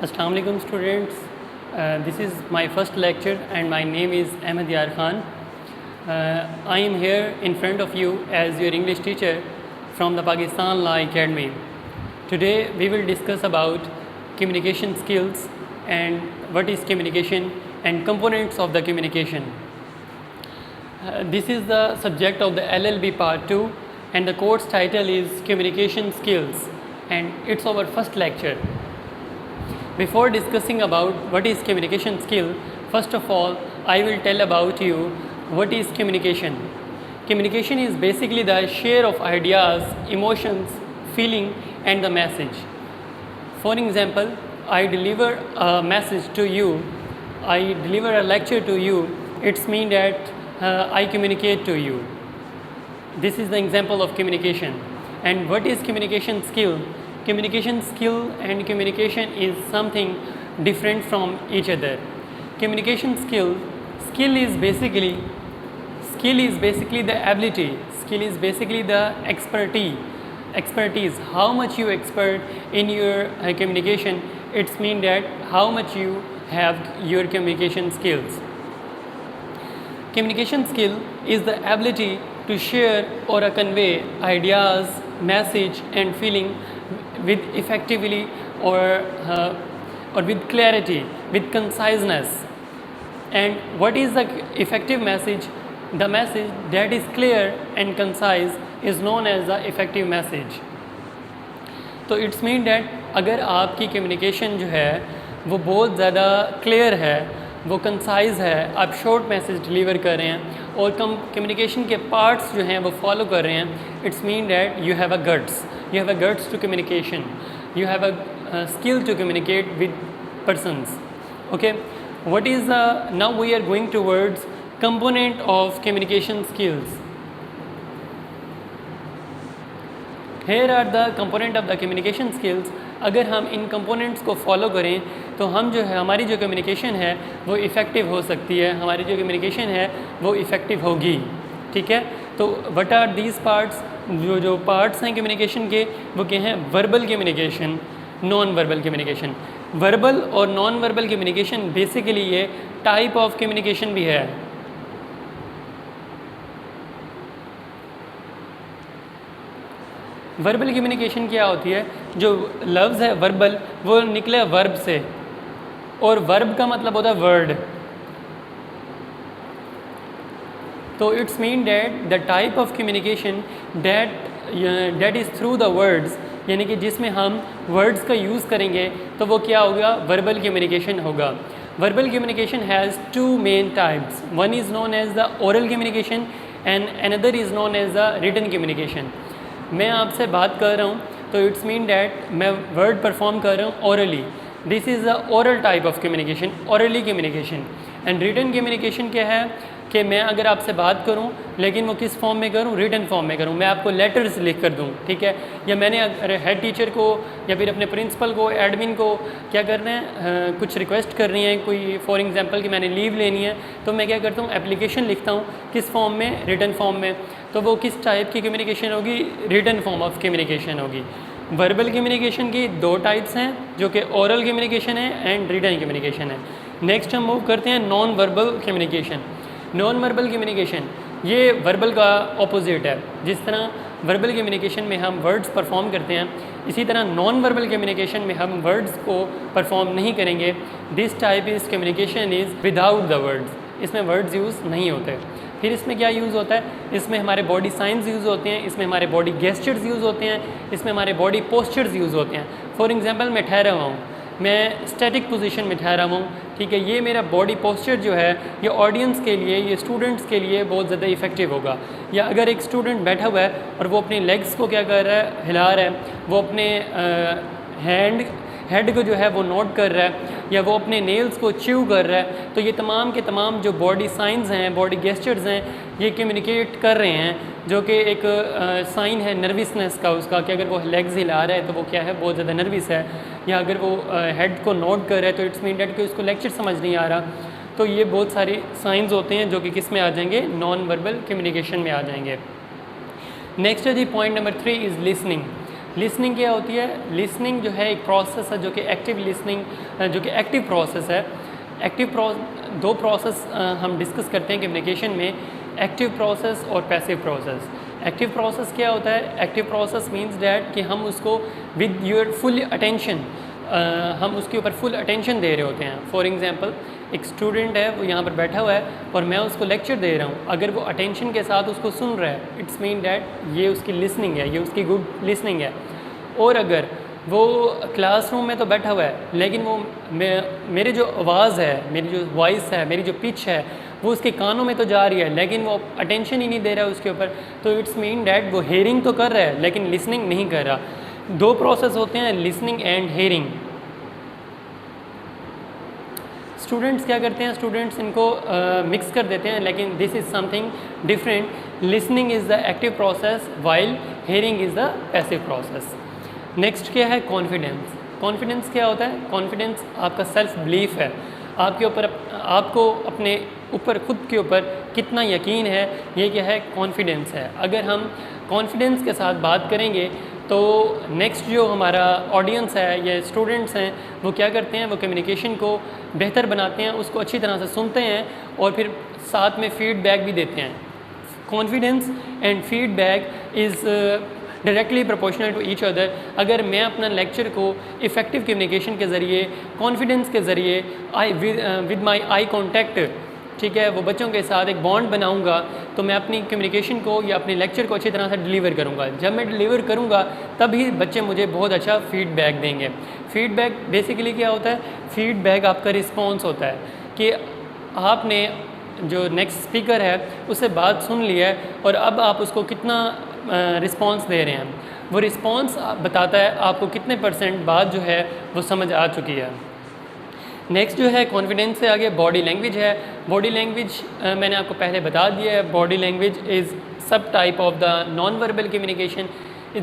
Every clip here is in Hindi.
Assalamu alaikum students. This is my first lecture and my name is Ahmed Yar Khan. I am here in front of you as your English teacher from the Pakistan Law Academy. Today we will discuss about communication skills and what is communication and components of the communication. This is the subject of the LLB part 2 and the course title is Communication Skills and it's our first lecture. Before discussing about what is communication skill, first of all, I will tell about you what is communication. Communication is basically the share of ideas, emotions, feeling and the message. For example, I deliver a message to you, I deliver a lecture to you, it's mean that I communicate to you. This is the example of communication. And what is communication skill? Communication skill and communication is something different from each other. Communication skill is basically the ability, skill is basically the expertise, how much you expert in your communication, it's mean that how much you have your communication skills. Communication skill is the ability to share or convey ideas, message and feeling with effectively or with clarity, with conciseness. And what is the effective message? The message that is clear and concise is known as the effective message. तो इट्स मीन डैट अगर आपकी कम्युनिकेशन जो है वो बहुत ज़्यादा क्लियर है, वो कंसाइज है, आप शॉर्ट मैसेज डिलीवर कर रहे हैं और कम्युनिकेशन के पार्ट्स जो हैं वो फॉलो कर रहे हैं, it's mean that you have a guts to communication, you have a skill to communicate with persons. Okay, what is now we are going towards component of communication skills. Here are the component of the communication skills. अगर हम इन components को follow करें तो हम जो है हमारी जो communication है वो effective हो सकती है, हमारी जो communication है वो effective होगी. ठीक है, तो what are these parts? जो पार्ट्स हैं कम्युनिकेशन के वो क्या हैं? Verbal communication, non verbal communication. Verbal और नॉन वर्बल कम्युनिकेशन बेसिकली ये टाइप ऑफ कम्युनिकेशन भी है. वर्बल कम्युनिकेशन क्या होती है? जो लफ्ज़ है वर्बल वो निकले वर्ब से और वर्ब का मतलब होता है वर्ड. तो it's mean that the type of communication that is through the words, यानी कि जिसमें हम वर्ड्स का यूज़ करेंगे तो वो क्या होगा? वर्बल कम्युनिकेशन होगा. Verbal communication has two main types. One is known as the oral communication and another is known as the written communication. मैं आपसे बात कर रहा हूँ तो इट्स मीन डैट मैं वर्ड परफॉर्म कर रहा हूँ orally. This is the oral type of communication, orally communication. And written communication क्या है कि मैं अगर आपसे बात करूं लेकिन वो किस फॉर्म में करूं? रिटन फॉर्म में करूं. मैं आपको लेटर्स लिख कर दूं, ठीक है, या मैंने अगर हेड टीचर को या फिर अपने प्रिंसिपल को, एडमिन को क्या करना है, कुछ रिक्वेस्ट करनी है, कोई फॉर एग्जांपल कि मैंने लीव लेनी है, तो मैं क्या करता हूं? एप्लीकेशन लिखता हूं. किस फॉर्म में? रिटन फॉर्म में. तो वो किस टाइप की कम्युनिकेशन होगी? रिटन फॉर्म ऑफ कम्युनिकेशन होगी. वर्बल कम्युनिकेशन की दो टाइप्स हैं जो कि ओरल कम्युनिकेशन है एंड रिटन कम्युनिकेशन है. नेक्स्ट हम मूव करते हैं non verbal communication. Non verbal communication ये वर्बल का ऑपोजिट है. जिस तरह वर्बल कम्युनिकेशन में हम वर्ड्स परफॉर्म करते हैं, इसी तरह नॉन वर्बल कम्युनिकेशन में हम वर्ड्स को परफॉर्म नहीं करेंगे. This type is communication is without the words. इसमें वर्ड्स यूज़ नहीं होते. फिर इसमें क्या यूज़ होता है? इसमें हमारे बॉडी साइंस यूज़ होते हैं, इसमें हमारे बॉडी गेस्चर्स यूज़ होते हैं, इसमें हमारे बॉडी पोस्चर्स यूज़ होते हैं. फॉर एग्जांपल मैं ठहरा हुआ हूँ, मैं स्टैटिक पोजीशन में ठहरा हुआ हूँ, ठीक है, ये मेरा बॉडी पोस्चर जो है ये ऑडियंस के लिए, ये स्टूडेंट्स के लिए बहुत ज़्यादा इफेक्टिव होगा. या अगर एक स्टूडेंट बैठा हुआ है और वो अपनी लेग्स को क्या कर रहा है? हिला रहा है, वो अपने हेड को जो है वो नोट कर रहा है, या वो अपने नेल्स को च्यू कर रहा है, तो ये तमाम के तमाम जो बॉडी साइंस हैं, बॉडी गेस्चर्स हैं, ये कम्युनिकेट कर रहे हैं, जो कि एक साइन है नर्वसनेस का उसका, कि अगर वो लेग्स हिला रहा है तो वो क्या है? बहुत ज़्यादा नर्वस है. या अगर वो हेड को नोट कर रहा है तो इट्स मीन डैट कि उसको लेक्चर समझ नहीं आ रहा. तो ये बहुत सारे साइंस होते हैं जो कि किस में आ जाएंगे? नॉन वर्बल कम्युनिकेशन में आ जाएंगे. नेक्स्ट है जी point number 3 is listening. Listening क्या होती है? लिसनिंग जो है एक प्रोसेस है जो कि एक्टिव लिसनिंग जो कि एक्टिव प्रोसेस है। दो प्रोसेस हम डिस्कस करते हैं कम्युनिकेशन में, एक्टिव प्रोसेस और पैसिव प्रोसेस। एक्टिव प्रोसेस क्या होता है? एक्टिव प्रोसेस मीन्स डैट कि हम उसको विद योर फुल अटेंशन हम उसके ऊपर फुल अटेंशन दे रहे होते हैं। फॉर एग्जांपल एक स्टूडेंट है, वो यहाँ पर बैठा हुआ है और मैं उसको लेक्चर दे रहा हूँ, अगर वो अटेंशन के साथ उसको सुन रहा है, इट्स मीन डैट ये उसकी लिसनिंग है, ये उसकी गुड लिसनिंग है। और अगर वो क्लासरूम में तो बैठा हुआ है लेकिन वो मेरे जो आवाज़ है, मेरी जो वॉइस है, मेरी जो पिच है, वो उसके कानों में तो जा रही है लेकिन वो अटेंशन ही नहीं दे रहा है उसके ऊपर, तो इट्स मीन डैट वो हेयरिंग तो कर रहा है लेकिन लिसनिंग नहीं कर रहा। दो प्रोसेस होते हैं, लिसनिंग एंड हेयरिंग। स्टूडेंट्स क्या करते हैं? स्टूडेंट्स इनको मिक्स कर देते हैं, लेकिन this is something different. Listening is the active process while hearing is the passive process. Next क्या है? कॉन्फिडेंस। कॉन्फिडेंस क्या होता है? कॉन्फिडेंस आपका सेल्फ बिलीफ है, आपके ऊपर, आपको अपने ऊपर, खुद के ऊपर कितना यकीन है, ये क्या है? कॉन्फिडेंस है। अगर हम कॉन्फिडेंस के साथ बात करेंगे तो नेक्स्ट जो हमारा ऑडियंस है या स्टूडेंट्स हैं, वो क्या करते हैं? वो कम्युनिकेशन को बेहतर बनाते हैं, उसको अच्छी तरह से सुनते हैं और फिर साथ में फीडबैक भी देते हैं। Confidence and feedback is directly proportional to each other. अगर मैं अपना लेक्चर को इफ़ेक्टिव कम्युनिकेशन के ज़रिए, कॉन्फिडेंस के ज़रिए, विद माई आई कॉन्टैक्ट, ठीक है, वो बच्चों के साथ एक बॉन्ड बनाऊंगा, तो मैं अपनी कम्युनिकेशन को या अपने लेक्चर को अच्छी तरह से डिलीवर करूंगा। जब मैं डिलीवर करूंगा तभी बच्चे मुझे बहुत अच्छा फीडबैक देंगे। फीडबैक बेसिकली क्या होता है? फीडबैक आपका रिस्पॉन्स होता है कि आपने जो नेक्स्ट स्पीकर है उससे बात सुन लिया है और अब आप उसको कितना रिस्पॉन्स दे रहे हैं। वो रिस्पॉन्स बताता है आपको कितने % बात जो है वो समझ आ चुकी है। नेक्स्ट जो है कॉन्फिडेंस से आगे बॉडी लैंग्वेज है। बॉडी लैंग्वेज मैंने आपको पहले बता दिया है, बॉडी लैंग्वेज इज़ सब type of the non verbal communication,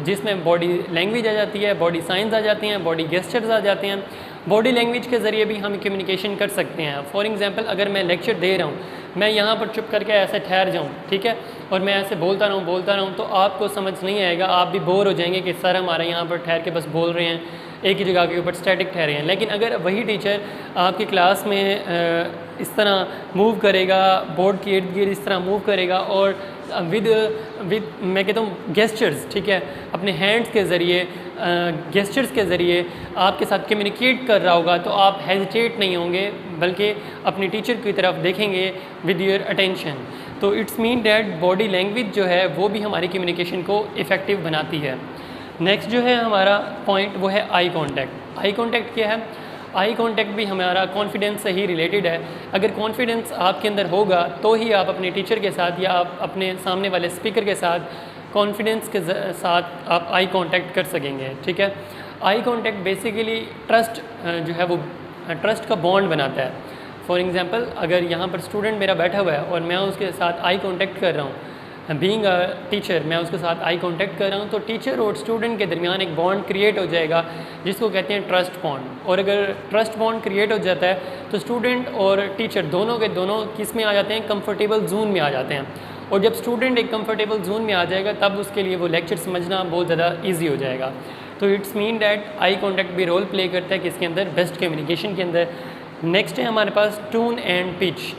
जिसमें बॉडी लैंग्वेज आ जाती है, बॉडी साइंस आ जाती हैं, बॉडी गेस्चर्स आ जाते हैं। बॉडी लैंग्वेज के ज़रिए भी हम कम्युनिकेशन कर सकते हैं। फॉर एग्जांपल अगर मैं लेक्चर दे रहा हूँ, मैं यहाँ पर चुप करके ऐसे ठहर जाऊँ, ठीक है, और मैं ऐसे बोलता रहूँ तो आपको समझ नहीं आएगा, आप भी बोर हो जाएंगे कि सर हमारे यहाँ पर ठहर के बस बोल रहे हैं, एक ही जगह के ऊपर स्टैटिक ठहरे हैं। लेकिन अगर वही टीचर आपकी क्लास में इस तरह मूव करेगा, बोर्ड के इर्द गिर्द इस तरह मूव करेगा और विद मैं कहता हूँ गेस्चर्स, ठीक है, अपने हैंड्स के ज़रिए, गेस्चर्स के ज़रिए आपके साथ कम्युनिकेट कर रहा होगा, तो आप हेजिटेट नहीं होंगे बल्कि अपने टीचर की तरफ देखेंगे विद योर अटेंशन। तो it's mean that body language जो है वो भी हमारी कम्युनिकेशन को इफ़ेक्टिव बनाती है। नेक्स्ट जो है हमारा पॉइंट वो है आई कॉन्टैक्ट। आई कॉन्टैक्ट क्या है? आई कॉन्टैक्ट भी हमारा कॉन्फिडेंस से ही रिलेटेड है। अगर कॉन्फिडेंस आपके अंदर होगा तो ही आप अपने टीचर के साथ या आप अपने सामने वाले स्पीकर के साथ कॉन्फिडेंस के साथ आप आई कांटेक्ट कर सकेंगे, ठीक है। आई कांटेक्ट बेसिकली ट्रस्ट जो है वो ट्रस्ट का बॉन्ड बनाता है। फॉर एग्जांपल अगर यहाँ पर स्टूडेंट मेरा बैठा हुआ है और मैं उसके साथ आई कांटेक्ट कर रहा हूँ, बीइंग अ टीचर मैं उसके साथ आई कांटेक्ट कर रहा हूँ, तो टीचर और स्टूडेंट के दरमियान एक बॉन्ड क्रिएट हो जाएगा जिसको कहते हैं ट्रस्ट बॉन्ड। और अगर ट्रस्ट बॉन्ड क्रिएट हो जाता है तो स्टूडेंट और टीचर दोनों के दोनों किस में आ जाते हैं? कंफर्टेबल जोन में आ जाते हैं। और जब स्टूडेंट एक कंफर्टेबल जोन में आ जाएगा तब उसके लिए वो लेक्चर समझना बहुत ज़्यादा ईजी हो जाएगा। तो it's mean that eye contact भी रोल प्ले करता है किसके अंदर? बेस्ट कम्युनिकेशन के अंदर। नेक्स्ट है हमारे पास tone and pitch.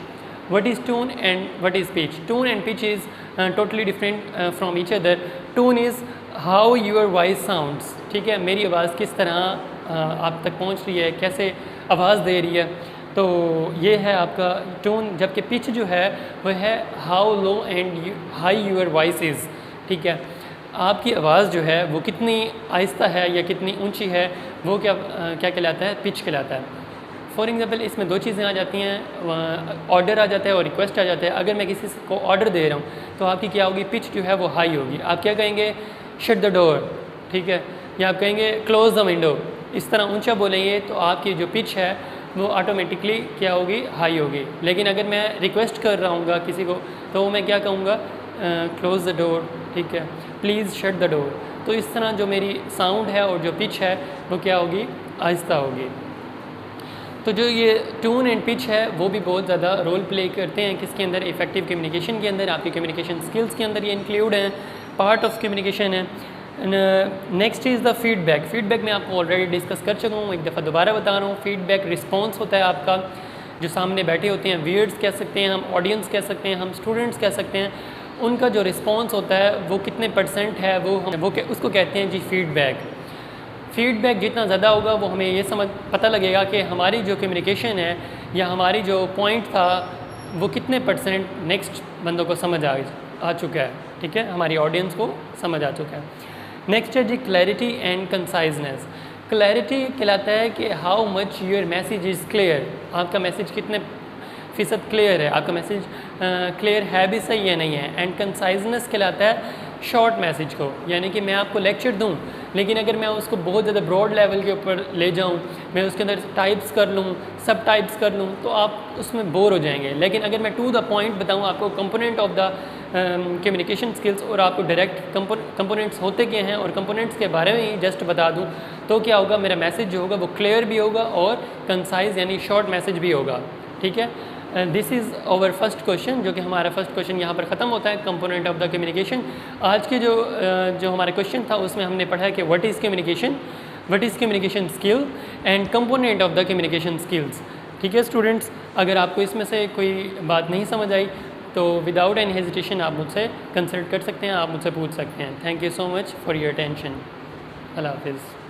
What is tone and what is pitch? Tone and pitch is totally different from each other. Tone is how your voice sounds. ठीक है, मेरी आवाज़ किस तरह आप तक पहुंच रही है, कैसे आवाज़ दे रही है, तो ये है आपका टोन। जबकि पिच जो है वह है how low and high your voice is. ठीक है, आपकी आवाज़ जो है वो कितनी आहिस्ता है या कितनी ऊंची है, वो क्या कहलाता है? पिच कहलाता है। फॉर एग्जांपल इसमें दो चीज़ें आ जाती हैं, ऑर्डर आ जाता है और रिक्वेस्ट आ जाता है। अगर मैं किसी को ऑर्डर दे रहा हूँ तो आपकी क्या होगी? पिच जो है वो हाई होगी। आप क्या कहेंगे? शट द डोर, ठीक है, या आप कहेंगे क्लोज़ द विंडो। इस तरह ऊंचा बोलेंगे तो आपकी जो पिच है वो ऑटोमेटिकली क्या होगी? हाई होगी। लेकिन अगर मैं रिक्वेस्ट कर रहा हूँ किसी को तो मैं क्या कहूँगा? क्लोज़ द डोर, ठीक है, प्लीज़ शट द डोर। तो इस तरह जो मेरी साउंड है और जो पिच है वो क्या होगी? आहिस्ता होगी। तो जो ये टोन एंड पिच है वो भी बहुत ज़्यादा रोल प्ले करते हैं किसके अंदर? इफेक्टिव कम्युनिकेशन के अंदर। आपकी कम्युनिकेशन स्किल्स के अंदर ये इंक्लूड हैं, पार्ट ऑफ कम्युनिकेशन है। Next is the feedback. Feedback मैं आपको ऑलरेडी डिस्कस कर चुका हूँ, एक दफ़ा दोबारा बता रहा हूँ। फीडबैक रिस्पॉन्स होता है आपका, जो सामने बैठे होते हैं, व्यूअर्स कह सकते हैं, हम ऑडियंस कह सकते हैं, हम स्टूडेंट्स कह सकते हैं, उनका जो रिस्पॉन्स होता है वो कितने % है, उसको कहते हैं जी फीडबैक। फीडबैक जितना ज़्यादा होगा वो हमें ये पता लगेगा कि हमारी जो कम्युनिकेशन है या हमारी जो पॉइंट था वो कितने % नेक्स्ट बंदों को समझ आ चुका है, ठीक है, हमारी ऑडियंस को समझ आ चुका है। नेक्स्ट है जी क्लैरिटी एंड कंसाइजनेस। क्लैरिटी कहलाता है कि how much your message is clear, आपका मैसेज कितने फ़ीसद क्लियर है, आपका मैसेज क्लियर है भी सही है नहीं है। एंड कंसाइजनेस कहलाता है शॉर्ट मैसेज को, यानी कि मैं आपको लेक्चर दूं लेकिन अगर मैं उसको बहुत ज़्यादा ब्रॉड लेवल के ऊपर ले जाऊं, मैं उसके अंदर टाइप्स कर लूं, सब टाइप्स कर लूं, तो आप उसमें बोर हो जाएंगे। लेकिन अगर मैं टू द पॉइंट बताऊं आपको component of the communication skills और आपको डायरेक्ट कंपोनेंट्स होते क्या हैं और कंपोनेंट्स के बारे में ही जस्ट बता दूं, तो क्या होगा, मेरा मैसेज जो होगा वो क्लियर भी होगा और कंसाइज यानी शॉर्ट मैसेज भी होगा, ठीक है। This is our first question, जो कि हमारा फर्स्ट क्वेश्चन यहाँ पर ख़त्म होता है, कंपोनेंट ऑफ द कम्युनिकेशन। आज के जो हमारा क्वेश्चन था उसमें हमने पढ़ा है कि what is communication skill and component of the communication skills, ठीक है स्टूडेंट्स। अगर आपको इसमें से कोई बात नहीं समझ आई तो विदाउट एनी हेजिटेशन आप मुझसे कंसल्ट कर सकते हैं, आप मुझसे पूछ सकते हैं। Thank you so much for your attention. अल्लाह हाफिज़।